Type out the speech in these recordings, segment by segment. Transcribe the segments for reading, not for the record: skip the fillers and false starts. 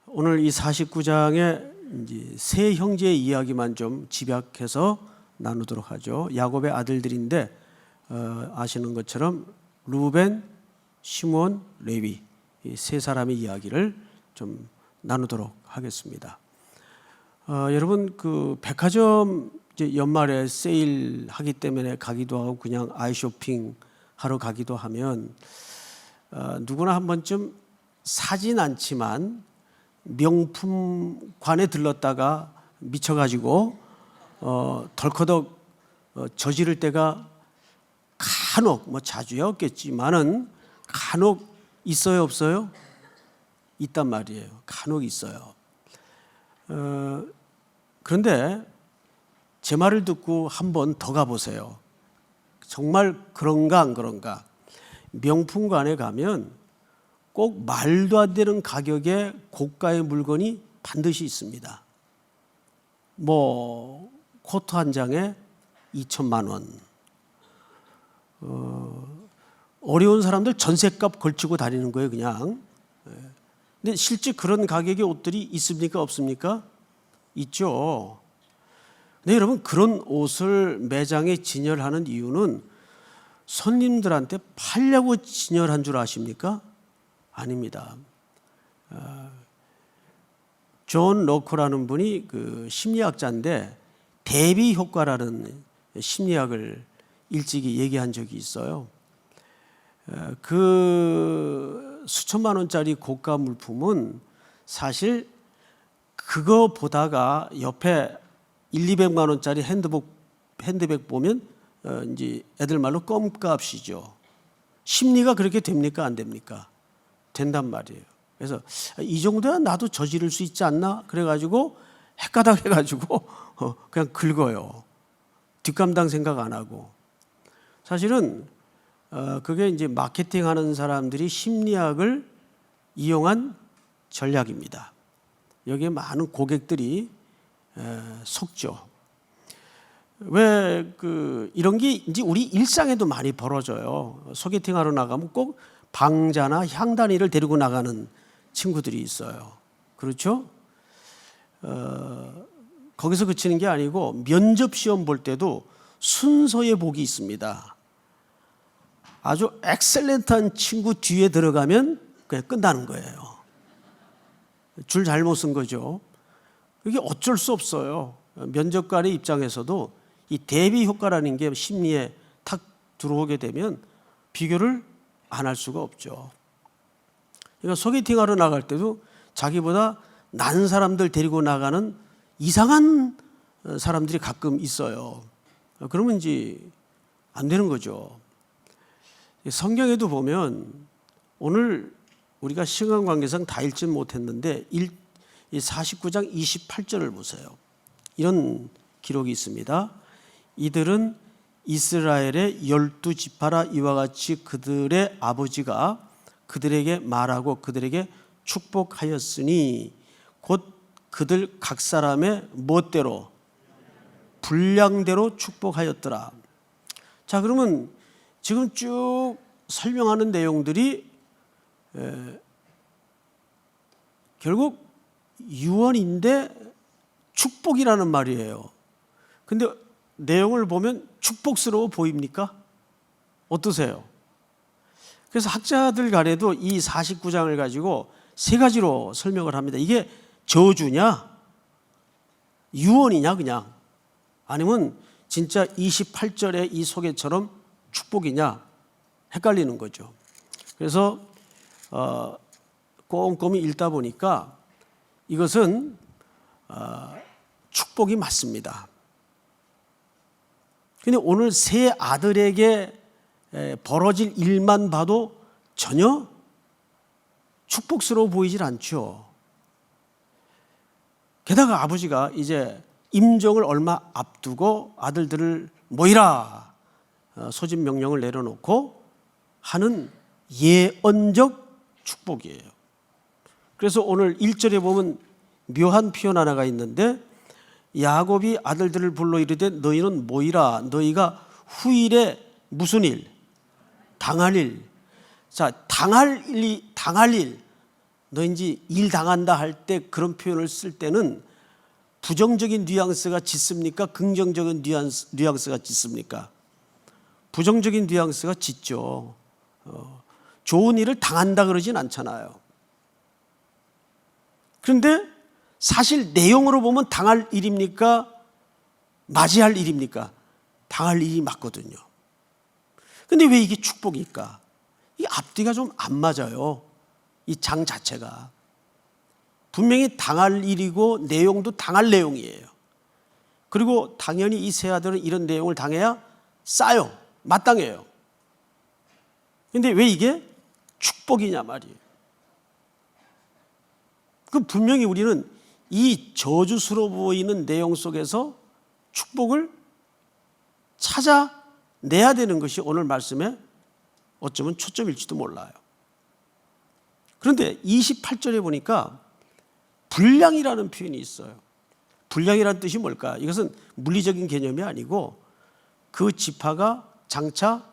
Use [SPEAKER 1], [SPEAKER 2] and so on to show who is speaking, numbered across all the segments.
[SPEAKER 1] 오늘 이 49장의 이제 세 형제의 이야기만 좀 집약해서 나누도록 하죠. 야곱의 아들들인데 아시는 것처럼 루벤, 시므온, 레위 이 세 사람의 이야기를 좀 나누도록 하겠습니다. 여러분 그 백화점 이제 연말에 세일하기 때문에 가기도 하고 그냥 아이쇼핑 하러 가기도 하면 누구나 한 번쯤 사진 않지만 명품관에 들렀다가 미쳐가지고 덜커덕 저지를 때가 간혹 뭐 자주야 없겠지만은 간혹 있어요 없어요? 있단 말이에요. 간혹 있어요. 그런데 제 말을 듣고 한 번 더 가보세요. 정말 그런가 안 그런가? 명품관에 가면 꼭 말도 안 되는 가격의 고가의 물건이 반드시 있습니다. 뭐 코트 한 장에 2천만 원. 어려운 사람들 전셋값 걸치고 다니는 거예요, 그냥. 근데 실제 그런 가격의 옷들이 있습니까, 없습니까? 있죠. 근데 여러분 그런 옷을 매장에 진열하는 이유는 손님들한테 팔려고 진열한 줄 아십니까? 아닙니다. 존 로커라는 분이 그 심리학자인데 대비 효과라는 심리학을 일찍이 얘기한 적이 있어요. 그 수천만 원짜리 고가 물품은 사실 그거 보다가 옆에 200만 원짜리 핸드백 보면 이제 애들 말로 껌값이죠. 심리가 그렇게 됩니까? 안 됩니까? 된단 말이에요. 그래서 이 정도야 나도 저지를 수 있지 않나? 그래가지고 헷가닥 해가지고 그냥 긁어요. 뒷감당 생각 안 하고. 사실은 그게 이제 마케팅하는 사람들이 심리학을 이용한 전략입니다. 여기에 많은 고객들이 속죠. 왜 이런 게 이제 우리 일상에도 많이 벌어져요. 소개팅하러 나가면 꼭 방자나 향단이를 데리고 나가는 친구들이 있어요. 그렇죠? 거기서 그치는 게 아니고 면접 시험 볼 때도 순서의 복이 있습니다. 아주 엑셀런트한 친구 뒤에 들어가면 그냥 끝나는 거예요. 줄 잘못 쓴 거죠. 이게 어쩔 수 없어요. 면접관의 입장에서도 이 대비 효과라는 게 심리에 탁 들어오게 되면 비교를 안 할 수가 없죠. 그러니까 소개팅하러 나갈 때도 자기보다 난 사람들 데리고 나가는 이상한 사람들이 가끔 있어요. 그러면 이제 안 되는 거죠. 성경에도 보면 오늘 우리가 시간 관계상 다 읽지 못했는데 49장 28절을 보세요. 이런 기록이 있습니다. 이들은 이스라엘의 12지파라 이와 같이 그들의 아버지가 그들에게 말하고 그들에게 축복하였으니 곧 그들 각 사람의 멋대로 분량대로 축복하였더라. 자, 그러면 지금 쭉 설명하는 내용들이 결국 유언인데 축복이라는 말이에요. 근데 내용을 보면 축복스러워 보입니까? 어떠세요? 그래서 학자들 간에도 이 49장을 가지고 세 가지로 설명을 합니다. 이게 저주냐? 유언이냐 그냥? 아니면 진짜 28절의 이 소개처럼 축복이냐? 헷갈리는 거죠. 그래서 꼼꼼히 읽다 보니까 이것은 축복이 맞습니다. 근데 오늘 세 아들에게 벌어질 일만 봐도 전혀 축복스러워 보이질 않죠. 게다가 아버지가 이제 임종을 얼마 앞두고 아들들을 모이라 소집 명령을 내려놓고 하는 예언적 축복이에요. 그래서 오늘 1절에 보면 묘한 표현 하나가 있는데 야곱이 아들들을 불러 이르되 너희는 모이라. 너희가 후일에 무슨 일? 당할 일. 자, 당할 일. 너 이제 일 당한다 할 때 그런 표현을 쓸 때는 부정적인 뉘앙스가 짙습니까? 긍정적인 뉘앙스가 짙습니까? 부정적인 뉘앙스가 짙죠. 좋은 일을 당한다 그러진 않잖아요. 그런데 사실 내용으로 보면 당할 일입니까? 맞이할 일입니까? 당할 일이 맞거든요. 근데 왜 이게 축복일까? 이 앞뒤가 좀 안 맞아요. 이 장 자체가. 분명히 당할 일이고 내용도 당할 내용이에요. 그리고 당연히 이 세 아들은 이런 내용을 당해야 싸요. 마땅해요. 근데 왜 이게 축복이냐 말이에요. 그 분명히 우리는 이 저주스러워 보이는 내용 속에서 축복을 찾아내야 되는 것이 오늘 말씀의 어쩌면 초점일지도 몰라요. 그런데 28절에 보니까 분량이라는 표현이 있어요. 분량이라는 뜻이 뭘까? 이것은 물리적인 개념이 아니고 그 지파가 장차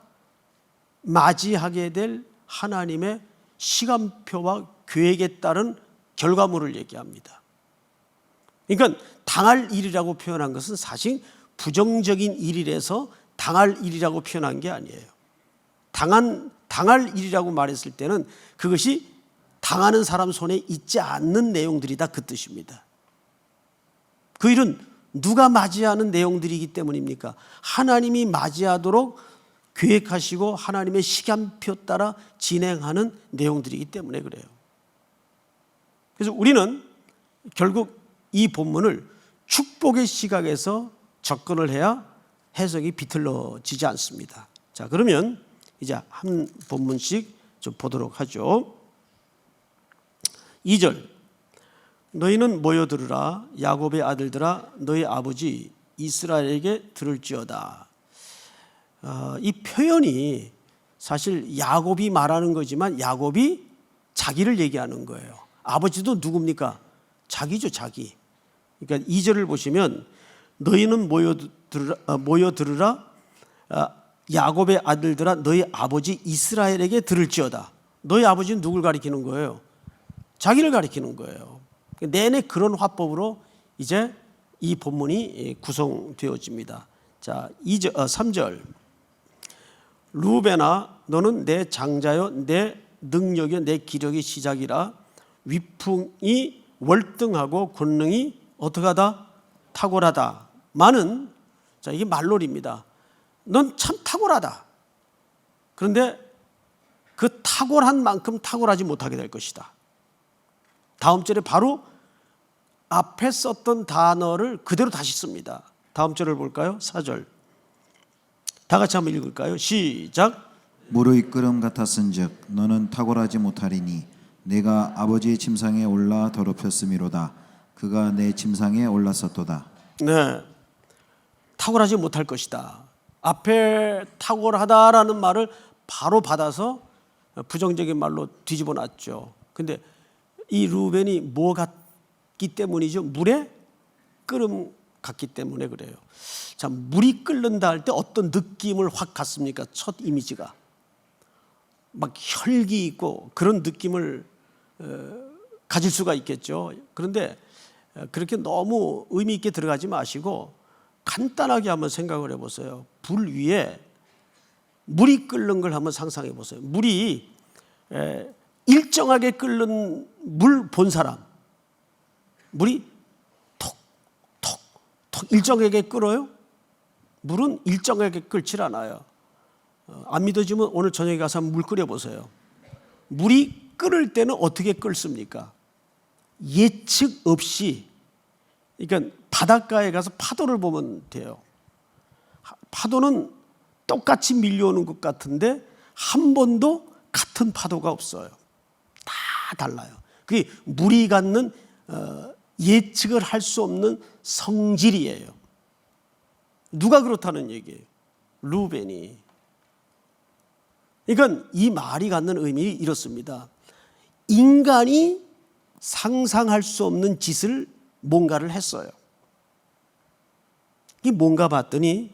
[SPEAKER 1] 맞이하게 될 하나님의 시간표와 계획에 따른 결과물을 얘기합니다. 그러니까 당할 일이라고 표현한 것은 사실 부정적인 일이라서 당할 일이라고 표현한 게 아니에요. 당할 일이라고 말했을 때는 그것이 당하는 사람 손에 있지 않는 내용들이다 그 뜻입니다. 그 일은 누가 맞이하는 내용들이기 때문입니까? 하나님이 맞이하도록 계획하시고 하나님의 시간표 따라 진행하는 내용들이기 때문에 그래요. 그래서 우리는 결국 이 본문을 축복의 시각에서 접근을 해야 해석이 비틀어지지 않습니다. 자, 그러면 이제 한 본문씩 좀 보도록 하죠. 2절, 너희는 모여 들으라. 야곱의 아들들아, 너희 아버지 이스라엘에게 들을지어다. 이 표현이 사실 야곱이 말하는 거지만 야곱이 자기를 얘기하는 거예요. 아버지도 누굽니까? 자기죠, 자기. 그러니까 2절을 보시면 너희는 모여 들으라. 야곱의 아들들아, 너희 아버지 이스라엘에게 들을지어다. 너희 아버지는 누굴 가리키는 거예요? 자기를 가리키는 거예요. 내내 그런 화법으로 이제 이 본문이 구성되어집니다. 자, 3절. 루벤아, 너는 내 장자요, 내 능력이요, 내 기력의 시작이라. 위풍이 월등하고 권능이 어떻게 하다? 탁월하다. 많은, 자, 이게 말놀이입니다. 넌 참 탁월하다. 그런데 그 탁월한 만큼 탁월하지 못하게 될 것이다. 다음 절에 바로 앞에 썼던 단어를 그대로 다시 씁니다. 다음 절을 볼까요? 4절. 다 같이 한번 읽을까요? 시작.
[SPEAKER 2] 무르익 끓음 같았은즉 너는 탁월하지 못하리니 내가 아버지의 침상에 올라 더럽혔음이로다. 그가 내 침상에 올랐었도다.
[SPEAKER 1] 네, 탁월하지 못할 것이다. 앞에 탁월하다라는 말을 바로 받아서 부정적인 말로 뒤집어 놨죠. 근데 이 루벤이 뭐 같기 때문이죠? 물에 끓음 같기 때문에 그래요. 자, 물이 끓는다 할 때 어떤 느낌을 확 갖습니까? 첫 이미지가 막 혈기 있고 그런 느낌을 가질 수가 있겠죠. 그런데 그렇게 너무 의미 있게 들어가지 마시고 간단하게 한번 생각을 해보세요. 불 위에 물이 끓는 걸 한번 상상해 보세요. 물이 일정하게 끓는 물 본 사람, 물이 톡톡톡 일정하게 끓어요? 물은 일정하게 끓질 않아요. 안 믿어지면 오늘 저녁에 가서 물 끓여보세요. 물이 끓을 때는 어떻게 끓습니까? 예측 없이, 그러니까 바닷가에 가서 파도를 보면 돼요. 파도는 똑같이 밀려오는 것 같은데 한 번도 같은 파도가 없어요. 다 달라요. 그게 물이 갖는 예측을 할 수 없는 성질이에요. 누가 그렇다는 얘기예요? 루벤이. 그러니까 이 말이 갖는 의미 이렇습니다. 인간이 상상할 수 없는 짓을 뭔가를 했어요. 이 뭔가 봤더니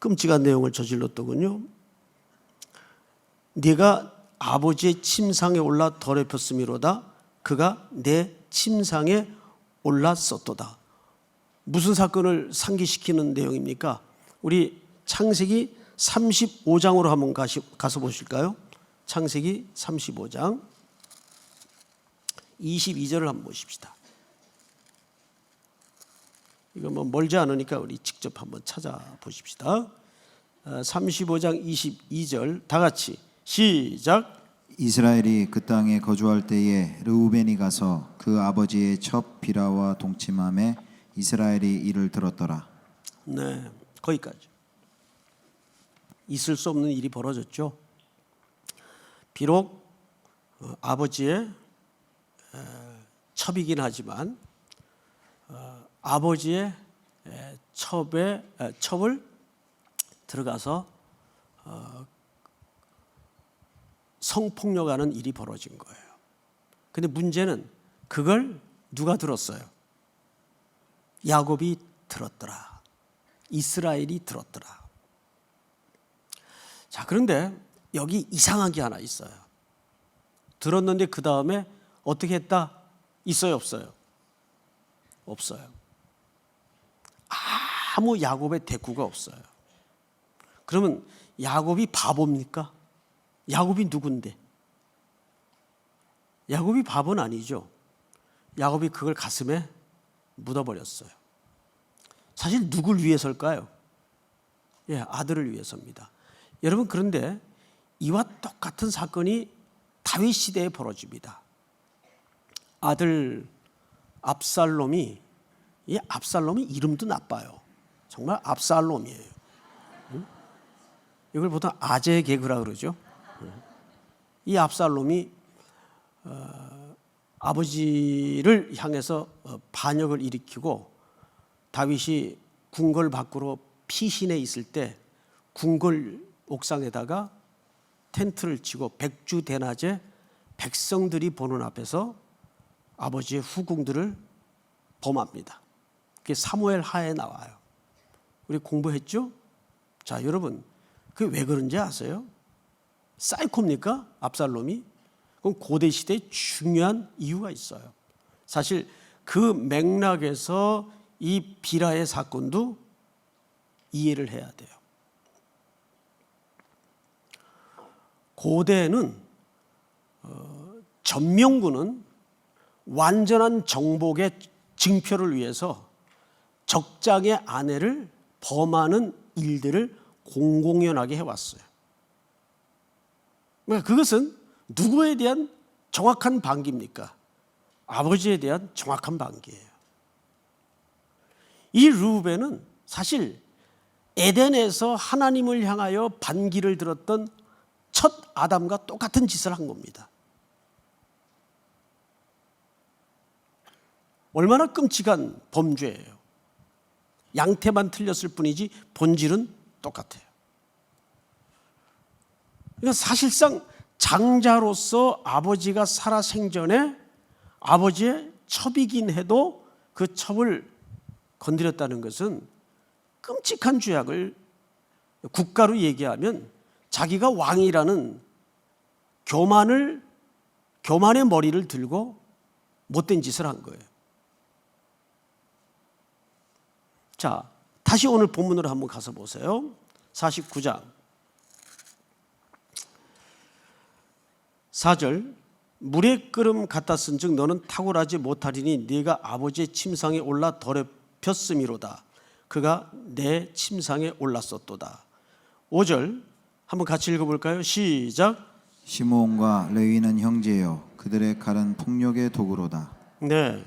[SPEAKER 1] 끔찍한 내용을 저질렀더군요. 네가 아버지의 침상에 올라 더럽혔음이로다. 그가 내 침상에 올랐었도다. 무슨 사건을 상기시키는 내용입니까? 우리 창세기 35장으로 한번 가서 보실까요? 창세기 35장 22절을 한번 보십시다. 이거 뭐 멀지 않으니까 우리 직접 한번 찾아보십시다. 35장 22절 다 같이 시작.
[SPEAKER 2] 이스라엘이 그 땅에 거주할 때에 르우벤이 가서 그 아버지의 첩 비라와 동침함에 이스라엘이 이를 들었더라.
[SPEAKER 1] 네, 거기까지. 있을 수 없는 일이 벌어졌죠. 비록 아버지의 첩이긴 하지만 아버지의 첩을 들어가서 성폭력하는 일이 벌어진 거예요. 근데 문제는 그걸 누가 들었어요? 야곱이 들었더라. 이스라엘이 들었더라. 자, 그런데 여기 이상한 게 하나 있어요. 들었는데 그 다음에 어떻게 했다? 있어요, 없어요? 없어요. 아무 야곱의 대꾸가 없어요. 그러면 야곱이 바보입니까? 야곱이 누군데? 야곱이 바보는 아니죠. 야곱이 그걸 가슴에 묻어버렸어요. 사실 누굴 위해서일까요? 예, 아들을 위해서입니다. 여러분, 그런데 이와 똑같은 사건이 다윗 시대에 벌어집니다. 아들 압살롬이, 이 압살롬이 이름도 나빠요. 정말 압살롬이에요. 이걸 보통 아재 개그라 그러죠. 이 압살롬이 아버지를 향해서 반역을 일으키고 다윗이 궁궐 밖으로 피신해 있을 때 궁궐 옥상에다가 텐트를 치고 백주대낮에 백성들이 보는 앞에서 아버지의 후궁들을 범합니다. 그게 사무엘 하에 나와요. 우리 공부했죠? 자, 여러분, 그게 왜 그런지 아세요? 사이코입니까? 압살롬이? 그럼 고대 시대에 중요한 이유가 있어요. 사실 그 맥락에서 이 비라의 사건도 이해를 해야 돼요. 고대에는 전명군은 완전한 정복의 징표를 위해서 적장의 아내를 범하는 일들을 공공연하게 해왔어요. 그러니까 그것은 누구에 대한 정확한 반기입니까? 아버지에 대한 정확한 반기예요. 이 르우벤은 사실 에덴에서 하나님을 향하여 반기를 들었던 첫 아담과 똑같은 짓을 한 겁니다. 얼마나 끔찍한 범죄예요. 양태만 틀렸을 뿐이지 본질은 똑같아요. 그러니까 사실상 장자로서 아버지가 살아 생전에 아버지의 첩이긴 해도 그 첩을 건드렸다는 것은 끔찍한 죄악을 국가로 얘기하면 자기가 왕이라는 교만의 머리를 들고 못된 짓을 한 거예요. 자, 다시 오늘 본문으로 한번 가서 보세요. 49장 4절 물의 끓음 같았은즉 너는 탁월하지 못하리니 네가 아버지의 침상에 올라 더럽혔음이로다. 그가 내 침상에 올랐었도다. 5절 한번 같이 읽어볼까요? 시작.
[SPEAKER 2] 시므온과 레위는 형제요 그들의 칼은 폭력의 도구로다.
[SPEAKER 1] 네.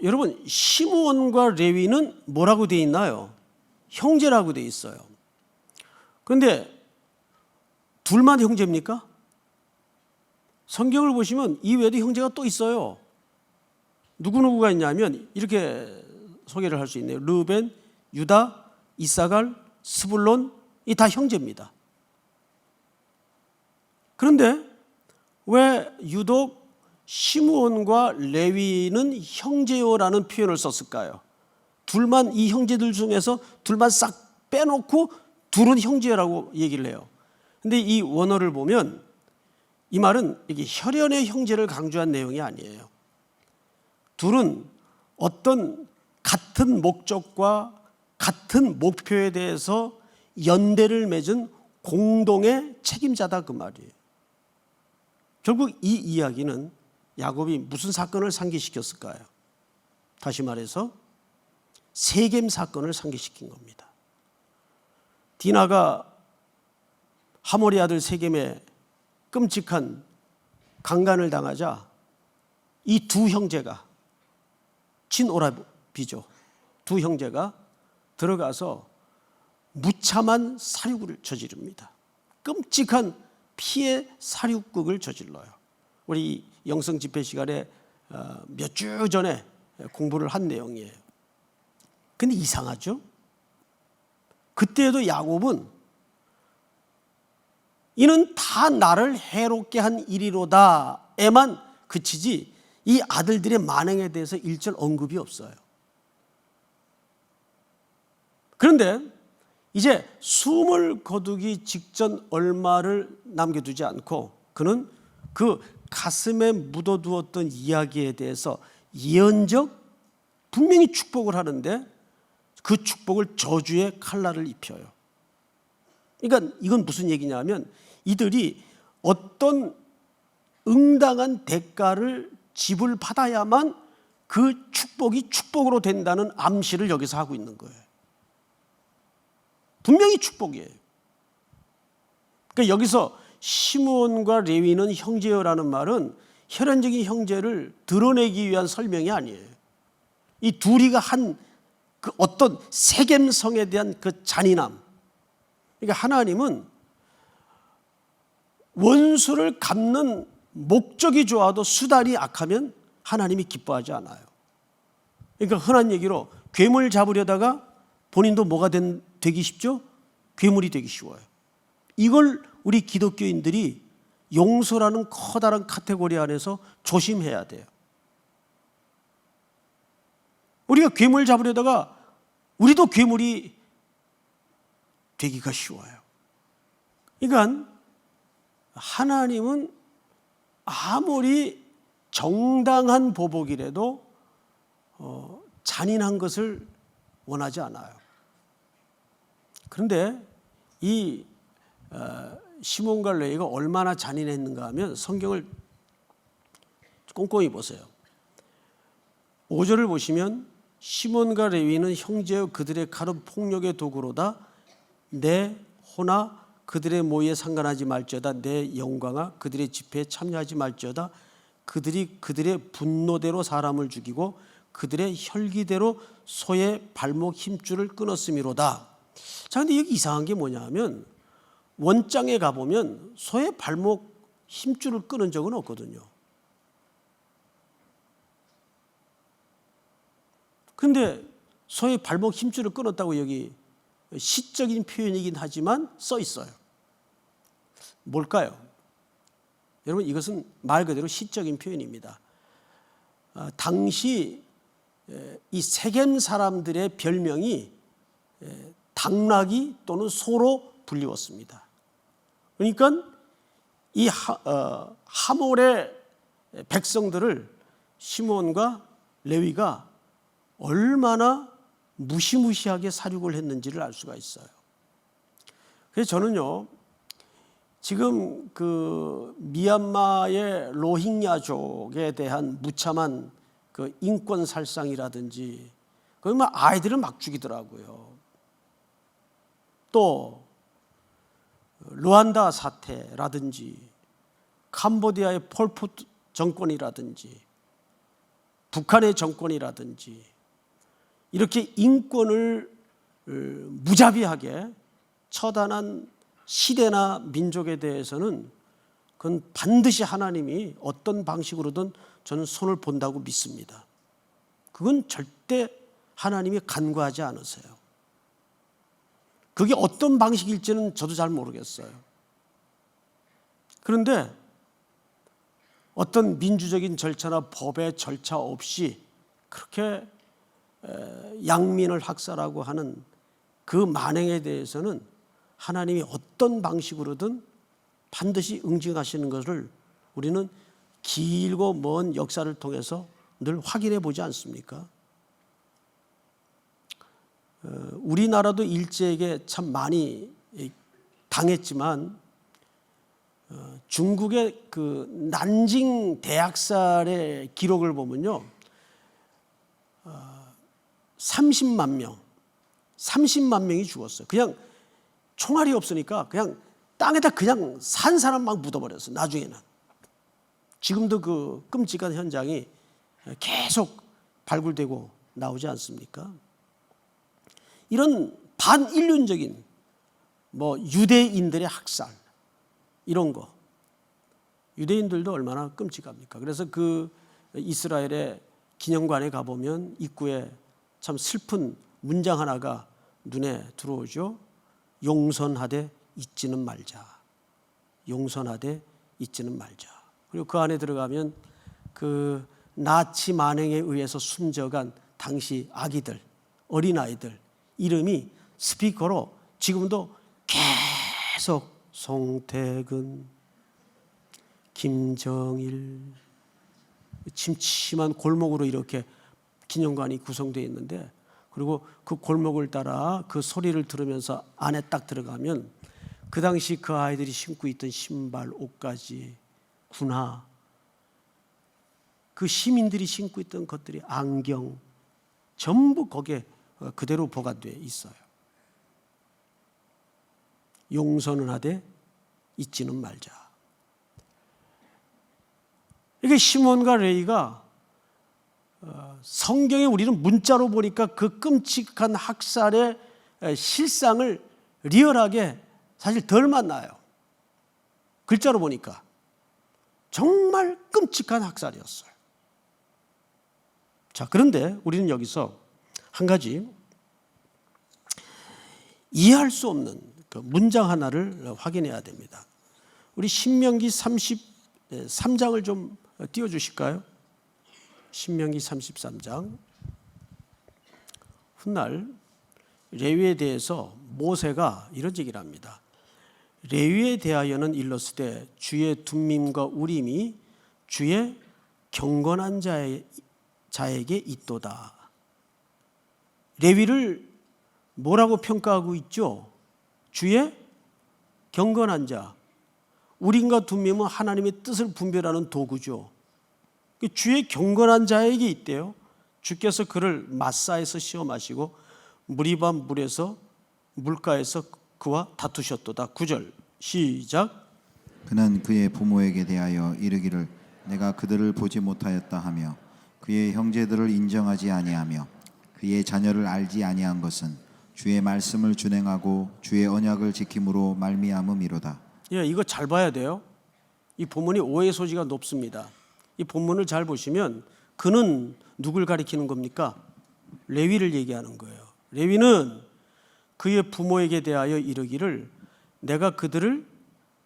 [SPEAKER 1] 여러분, 시므온과 레위는 뭐라고 되어 있나요? 형제라고 되어 있어요. 그런데 둘만 형제입니까? 성경을 보시면 이외에도 형제가 또 있어요. 누구누구가 있냐면 이렇게 소개를 할 수 있네요. 르우벤, 유다, 이사갈, 스불론, 이 다 형제입니다. 그런데 왜 유독 시므온과 레위는 형제요라는 표현을 썼을까요? 둘만, 이 형제들 중에서 둘만 싹 빼놓고 둘은 형제라고 얘기를 해요. 근데 이 원어를 보면 이 말은 이게 혈연의 형제를 강조한 내용이 아니에요. 둘은 어떤 같은 목적과 같은 목표에 대해서 연대를 맺은 공동의 책임자다 그 말이에요. 결국 이 이야기는 야곱이 무슨 사건을 상기시켰을까요? 다시 말해서 세겜 사건을 상기시킨 겁니다. 디나가 하모리 아들 세겜에 끔찍한 강간을 당하자 이 두 형제가 친오라비죠. 두 형제가 들어가서 무참한 살육을 저지릅니다. 끔찍한 피해 살육극을 저질러요. 우리 영성 집회 시간에 몇 주 전에 공부를 한 내용이에요. 근데 이상하죠? 그때에도 야곱은 이는 다 나를 해롭게 한 일이로다에만 그치지 이 아들들의 만행에 대해서 일절 언급이 없어요. 그런데 이제 숨을 거두기 직전 얼마를 남겨두지 않고 그는 그 가슴에 묻어두었던 이야기에 대해서 예언적 분명히 축복을 하는데 그 축복을 저주의 칼날을 입혀요. 그러니까 이건 무슨 얘기냐면 이들이 어떤 응당한 대가를 지불받아야만 그 축복이 축복으로 된다는 암시를 여기서 하고 있는 거예요. 분명히 축복이에요. 그러니까 여기서 시므온과 레위는 형제여라는 말은 혈연적인 형제를 드러내기 위한 설명이 아니에요. 이 둘이가 한 그 어떤 세겜성에 대한 그 잔인함. 그러니까 하나님은 원수를 갚는 목적이 좋아도 수단이 악하면 하나님이 기뻐하지 않아요. 그러니까 흔한 얘기로 괴물 잡으려다가 본인도 뭐가 되기 쉽죠? 괴물이 되기 쉬워요. 이걸 우리 기독교인들이 용서라는 커다란 카테고리 안에서 조심해야 돼요. 우리가 괴물 잡으려다가 우리도 괴물이 되기가 쉬워요. 그러니까 하나님은 아무리 정당한 보복이라도 잔인한 것을 원하지 않아요. 그런데 이 시몬과 레위가 얼마나 잔인했는가 하면 성경을 꼼꼼히 보세요. 5절을 보시면 시몬과 레위는 형제여 그들의 칼은 폭력의 도구로다. 내 호나 그들의 모의에 상관하지 말지어다. 내 영광아 그들의 집회에 참여하지 말지어다. 그들이 그들의 분노대로 사람을 죽이고 그들의 혈기대로 소의 발목 힘줄을 끊었음이로다. 자, 근데 여기 이상한 게 뭐냐 하면 원장에 가보면 소의 발목 힘줄을 끊은 적은 없거든요. 근데 소의 발목 힘줄을 끊었다고 여기 시적인 표현이긴 하지만 써 있어요. 뭘까요? 여러분 이것은 말 그대로 시적인 표현입니다. 당시 이 세겜 사람들의 별명이 당나귀 또는 소로 불리웠습니다. 그러니까 이 하몰의 백성들을 시몬과 레위가 얼마나 무시무시하게 살육을 했는지를 알 수가 있어요. 그래서 저는요, 지금 그 미얀마의 로힝야족에 대한 무참한 그 인권 살상이라든지, 거기 막 아이들을 막 죽이더라고요. 또 르완다 사태라든지, 캄보디아의 폴포트 정권이라든지, 북한의 정권이라든지, 이렇게 인권을 무자비하게 처단한 시대나 민족에 대해서는 그건 반드시 하나님이 어떤 방식으로든 저는 손을 본다고 믿습니다. 그건 절대 하나님이 간과하지 않으세요. 그게 어떤 방식일지는 저도 잘 모르겠어요. 그런데 어떤 민주적인 절차나 법의 절차 없이 그렇게 양민을 학살하고 하는 그 만행에 대해서는 하나님이 어떤 방식으로든 반드시 응징하시는 것을 우리는 길고 먼 역사를 통해서 늘 확인해 보지 않습니까? 우리나라도 일제에게 참 많이 당했지만 중국의 그 난징 대학살의 기록을 보면요, 30만 명이 죽었어요. 그냥 총알이 없으니까 그냥 땅에다 그냥 산 사람 막 묻어버렸어요. 나중에는. 지금도 그 끔찍한 현장이 계속 발굴되고 나오지 않습니까? 이런 반인륜적인 유대인들의 학살 이런 거, 유대인들도 얼마나 끔찍합니까? 그래서 그 이스라엘의 기념관에 가보면 입구에 참 슬픈 문장 하나가 눈에 들어오죠. 용선하되 잊지는 말자. 용선하되 잊지는 말자. 그리고 그 안에 들어가면 그 나치 만행에 의해서 숨져간 당시 아기들, 어린아이들 이름이 스피커로 지금도 계속 송태근, 김정일, 침침한 골목으로 이렇게 기념관이 구성되어 있는데, 그리고 그 골목을 따라 그 소리를 들으면서 안에 딱 들어가면 그 당시 그 아이들이 신고 있던 신발, 옷까지, 군화, 그 시민들이 신고 있던 것들이, 안경, 전부 거기에 그대로 보관되어 있어요. 용서는 하되 잊지는 말자. 이게 시몬과 레위가 성경에 우리는 문자로 보니까 그 끔찍한 학살의 실상을 리얼하게 사실 덜 만나요. 글자로 보니까 정말 끔찍한 학살이었어요. 자, 그런데 우리는 여기서 한 가지 이해할 수 없는 그 문장 하나를 확인해야 됩니다. 우리 신명기 33장을 좀 띄워주실까요? 신명기 33장. 훗날 레위에 대해서 모세가 이런 얘기를 합니다. 레위에 대하여는 일렀으되 주의 둠밈과 우림이 주의 경건한 자에게 있도다. 레위를 뭐라고 평가하고 있죠? 주의 경건한 자. 우림과 둠밈은 하나님의 뜻을 분별하는 도구죠. 주의 경건한 자에게 있대요. 주께서 그를 마사에서 시험하시고 무리바 물에서 물가에서 그와 다투셨도다. 9절 시작.
[SPEAKER 2] 그는 그의 부모에게 대하여 이르기를 내가 그들을 보지 못하였다 하며 그의 형제들을 인정하지 아니하며 그의 자녀를 알지 아니한 것은 주의 말씀을 준행하고 주의 언약을 지킴으로 말미암음이로다.
[SPEAKER 1] 예, 이거 잘 봐야 돼요. 이 본문이 오해 소지가 높습니다. 이 본문을 잘 보시면 그는 누굴 가리키는 겁니까? 레위를 얘기하는 거예요. 레위는 그의 부모에게 대하여 이르기를 내가 그들을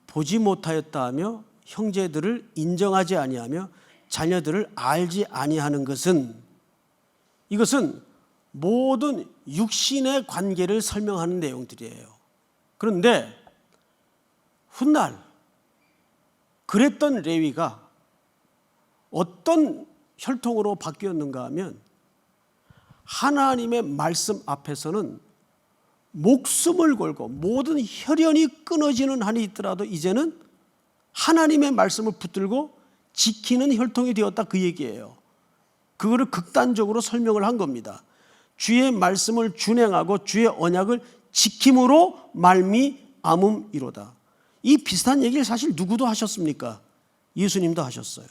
[SPEAKER 1] 보지 못하였다 하며 형제들을 인정하지 아니하며 자녀들을 알지 아니하는 것은, 이것은 모든 육신의 관계를 설명하는 내용들이에요. 그런데 훗날 그랬던 레위가 어떤 혈통으로 바뀌었는가 하면 하나님의 말씀 앞에서는 목숨을 걸고 모든 혈연이 끊어지는 한이 있더라도 이제는 하나님의 말씀을 붙들고 지키는 혈통이 되었다, 그 얘기예요. 그거를 극단적으로 설명을 한 겁니다. 주의 말씀을 준행하고 주의 언약을 지킴으로 말미암음이로다. 이 비슷한 얘기를 사실 누구도 하셨습니까? 예수님도 하셨어요.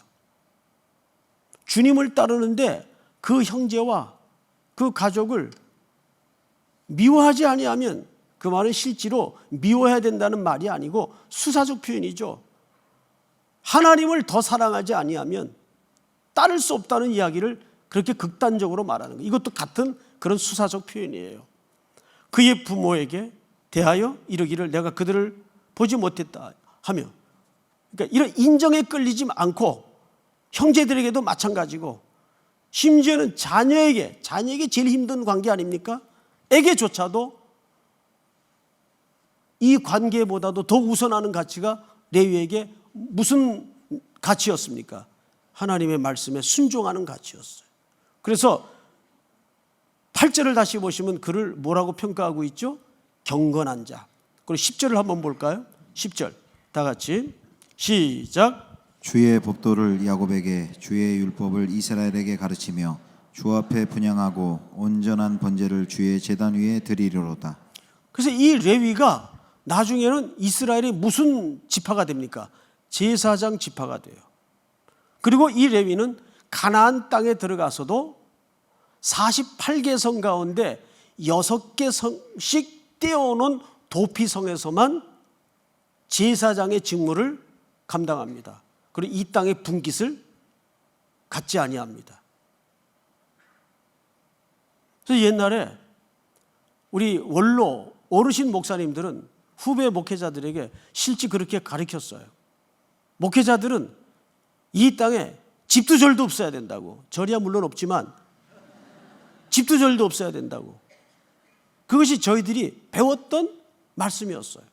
[SPEAKER 1] 주님을 따르는데 그 형제와 그 가족을 미워하지 아니하면, 그 말은 실제로 미워해야 된다는 말이 아니고 수사적 표현이죠. 하나님을 더 사랑하지 아니하면 따를 수 없다는 이야기를 그렇게 극단적으로 말하는 거예요. 이것도 같은 그런 수사적 표현이에요. 그의 부모에게 대하여 이르기를 내가 그들을 보지 못했다 하며, 그러니까 이런 인정에 끌리지 않고 형제들에게도 마찬가지고 심지어는 자녀에게 제일 힘든 관계 아닙니까? 에게조차도 이 관계보다도 더 우선하는 가치가 레위에게 무슨 가치였습니까? 하나님의 말씀에 순종하는 가치였어요. 그래서 8절을 다시 보시면 그를 뭐라고 평가하고 있죠? 경건한 자. 그리고 10절을 한번 볼까요? 10절 다 같이 시작.
[SPEAKER 2] 주의 법도를 야곱에게 주의 율법을 이스라엘에게 가르치며 주 앞에 분향하고 온전한 번제를 주의 제단 위에 드리려로다.
[SPEAKER 1] 그래서 이 레위가 나중에는 이스라엘의 무슨 지파가 됩니까? 제사장 지파가 돼요. 그리고 이 레위는 가나안 땅에 들어가서도 48개 성 가운데 6개 성씩 떼어놓은 도피성에서만 제사장의 직무를 감당합니다. 그리고 이 땅의 분깃을 갖지 아니합니다. 그래서 옛날에 우리 원로 어르신 목사님들은 후배 목회자들에게 실제 그렇게 가르쳤어요. 목회자들은 이 땅에 집도 절도 없어야 된다고. 절이야 물론 없지만 집도 절도 없어야 된다고. 그것이 저희들이 배웠던 말씀이었어요.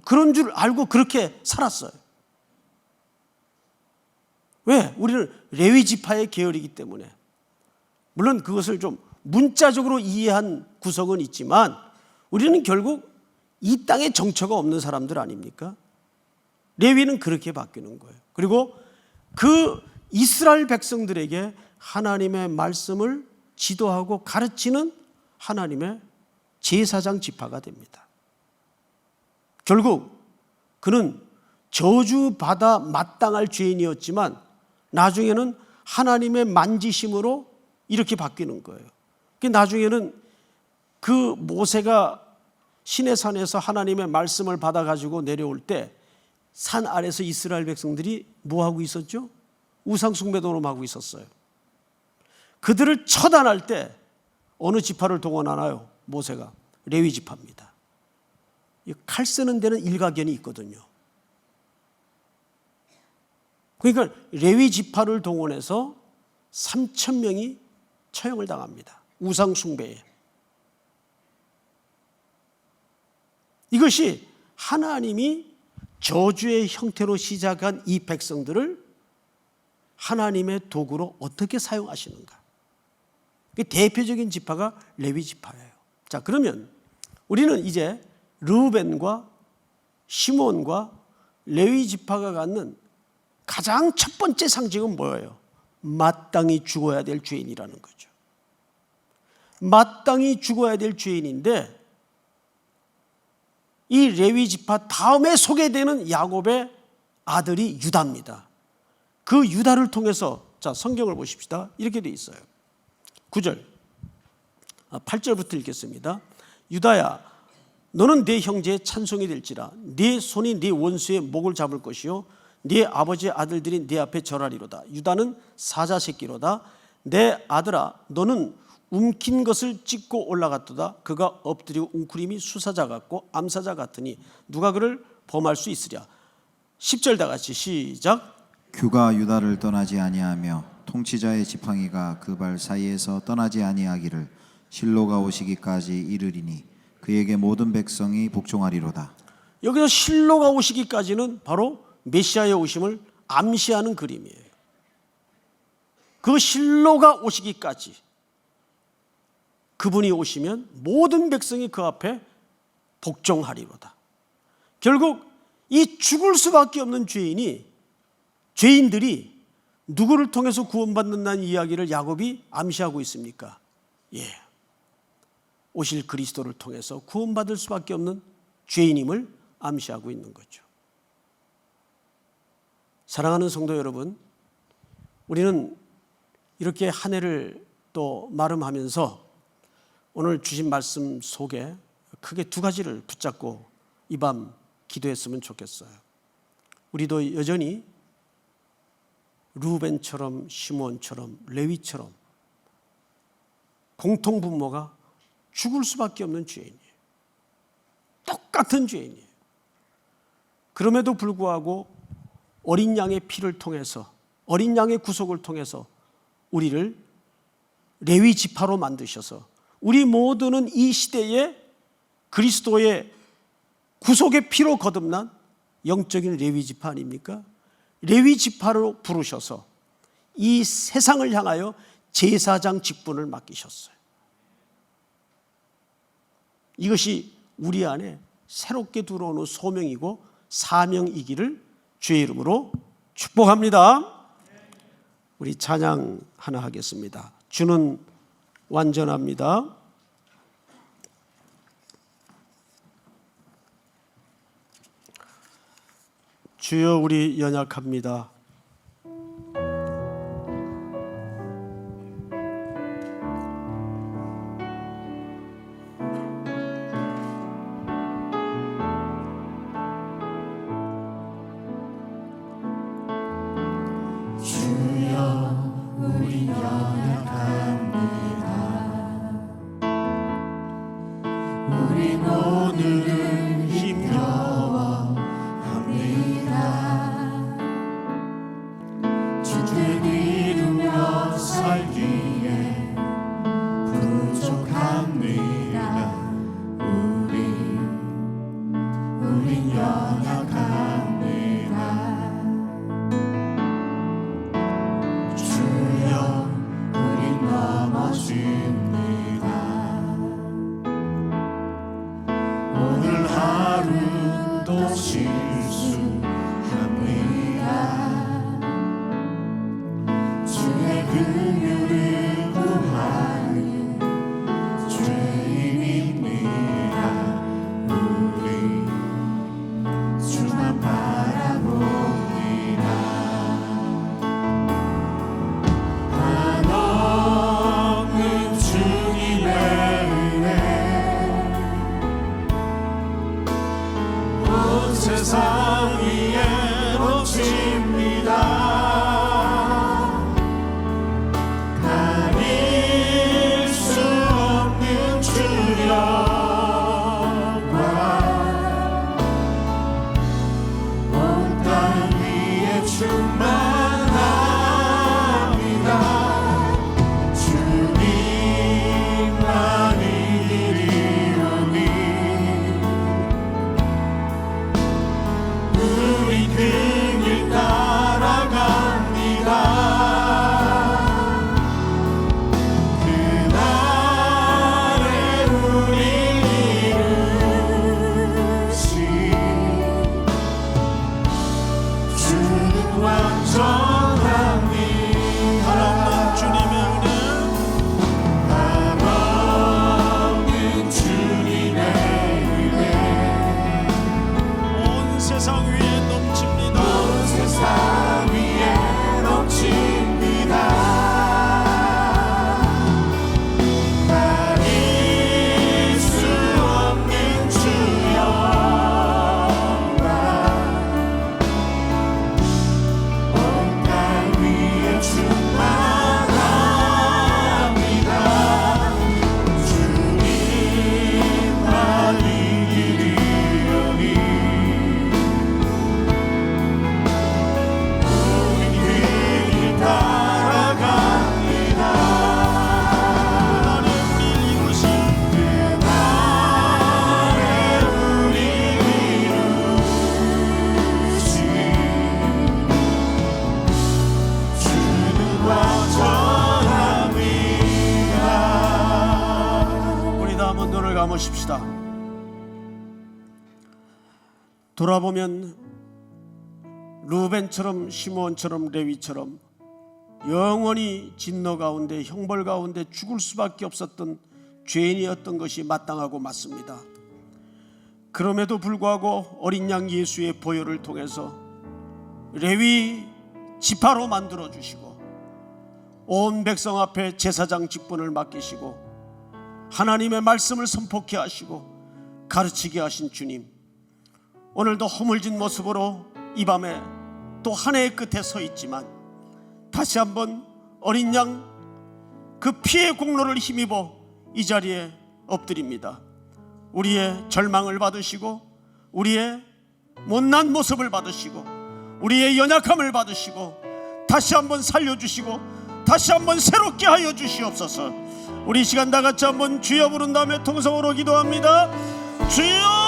[SPEAKER 1] 그런 줄 알고 그렇게 살았어요. 왜? 우리는 레위 지파의 계열이기 때문에. 물론 그것을 좀 문자적으로 이해한 구석은 있지만 우리는 결국 이 땅에 정처가 없는 사람들 아닙니까? 레위는 그렇게 바뀌는 거예요. 그리고 그 이스라엘 백성들에게 하나님의 말씀을 지도하고 가르치는 하나님의 제사장 지파가 됩니다. 결국 그는 저주받아 마땅할 죄인이었지만 나중에는 하나님의 만지심으로 이렇게 바뀌는 거예요. 나중에는 그 모세가 시내산에서 하나님의 말씀을 받아가지고 내려올 때 산 아래서 이스라엘 백성들이 뭐하고 있었죠? 우상숭배도로 있었어요. 그들을 처단할 때 어느 지파를 동원하나요? 모세가 레위 지파입니다. 칼 쓰는 데는 일가견이 있거든요. 그러니까 레위 지파를 동원해서 3,000명이 처형을 당합니다. 우상숭배에. 이것이 하나님이 저주의 형태로 시작한 이 백성들을 하나님의 도구로 어떻게 사용하시는가. 대표적인 지파가 레위 지파예요. 자, 그러면 우리는 이제 르우벤과 시몬과 레위 지파가 갖는 가장 첫 번째 상징은 뭐예요? 마땅히 죽어야 될 죄인이라는 거죠. 마땅히 죽어야 될 죄인인데 이 레위 지파 다음에 소개되는 야곱의 아들이 유다입니다. 그 유다를 통해서 자 성경을 보십시다. 이렇게 돼 있어요. 9절 8절부터 읽겠습니다. 유다야 너는 네 형제의 찬송이 될지라 네 손이 네 원수의 목을 잡을 것이요 네 아버지의 아들들이 네 앞에 절하리로다. 유다는 사자 새끼로다. 내 아들아 너는 움킨 것을 찢고 올라갔도다. 그가 엎드리고 웅크림이 수사자 같고 암사자 같으니 누가 그를 범할 수 있으랴. 10절 다 같이 시작.
[SPEAKER 2] 규가 유다를 떠나지 아니하며 통치자의 지팡이가 그 발 사이에서 떠나지 아니하기를 실로가 오시기까지 이르리니 그에게 모든 백성이 복종하리로다.
[SPEAKER 1] 여기서 실로가 오시기까지는 바로 메시아의 오심을 암시하는 그림이에요. 그 실로가 오시기까지 그분이 오시면 모든 백성이 그 앞에 복종하리로다. 결국 이 죽을 수밖에 없는 죄인들이 누구를 통해서 구원받는다는 이야기를 야곱이 암시하고 있습니까? 오실 그리스도를 통해서 구원받을 수밖에 없는 죄인임을 암시하고 있는 거죠. 사랑하는 성도 여러분, 우리는 이렇게 한 해를 또 마름하면서 오늘 주신 말씀 속에 크게 두 가지를 붙잡고 이 밤 기도했으면 좋겠어요. 우리도 여전히 르우벤처럼 시몬처럼 레위처럼 공통분모가 죽을 수밖에 없는 죄인이에요. 똑같은 죄인이에요. 그럼에도 불구하고 어린 양의 피를 통해서 어린 양의 구속을 통해서 우리를 레위 지파로 만드셔서 우리 모두는 이 시대에 그리스도의 구속의 피로 거듭난 영적인 레위 지파 아닙니까? 레위 지파로 부르셔서 이 세상을 향하여 제사장 직분을 맡기셨어요. 이것이 우리 안에 새롭게 들어오는 소명이고 사명이기를 주의 이름으로 축복합니다. 우리 찬양 하나 하겠습니다. 주는 완전합니다. 주여 우리 연약합니다.
[SPEAKER 3] 우린 오늘은 힘겨워 합니다. 주를 이루며 살기에 부족합니다. 우린 연약합니다. 주여 우린 넘어집니다. 오늘 하루도 실수합니다. 주의 긍휼을 구하는 죄인입니다. 우리 주만 바라봅니다. 한없는 주님의 은혜 온 세상 위에 넘칩니다. 가릴 수 없는 주력과 온 땅 위에 충만합니다. 주님만이 이리오니 우리 그 길 따라갑니다. 그날에 우리 이루시 주는 완전합니다. 한없는 주님의 은혜 한없는 주님의 은혜 온 세상 위에 넘칩니다. 온 세상 위에 넘칩니다. 가릴 수 없는 주여가 온 땅 위에 충만합니다. 주님만이 이리오니 우린 그 길 따라갑니다. 그날에 우리 이루시 그날에 우리 이루시 주는 완전합니다.
[SPEAKER 1] 우리 다 한번 눈을 감으십시다. 돌아보면 루벤처럼 시므온처럼 레위처럼 영원히 진노 가운데 형벌 가운데 죽을 수밖에 없었던 죄인이었던 것이 마땅하고 맞습니다. 그럼에도 불구하고 어린 양 예수의 보혈을 통해서 레위 지파로 만들어 주시고 온 백성 앞에 제사장 직분을 맡기시고 하나님의 말씀을 선포케 하시고 가르치게 하신 주님, 오늘도 허물진 모습으로 이 밤에 또 한 해의 끝에 서 있지만 다시 한번 어린 양 그 피의 공로를 힘입어 이 자리에 엎드립니다. 우리의 절망을 받으시고 우리의 못난 모습을 받으시고 우리의 연약함을 받으시고 다시 한번 살려주시고 다시 한번 새롭게 하여 주시옵소서. 우리 이 시간 다 같이 한번 주여 부른 다음에 통성으로 기도합니다. 주여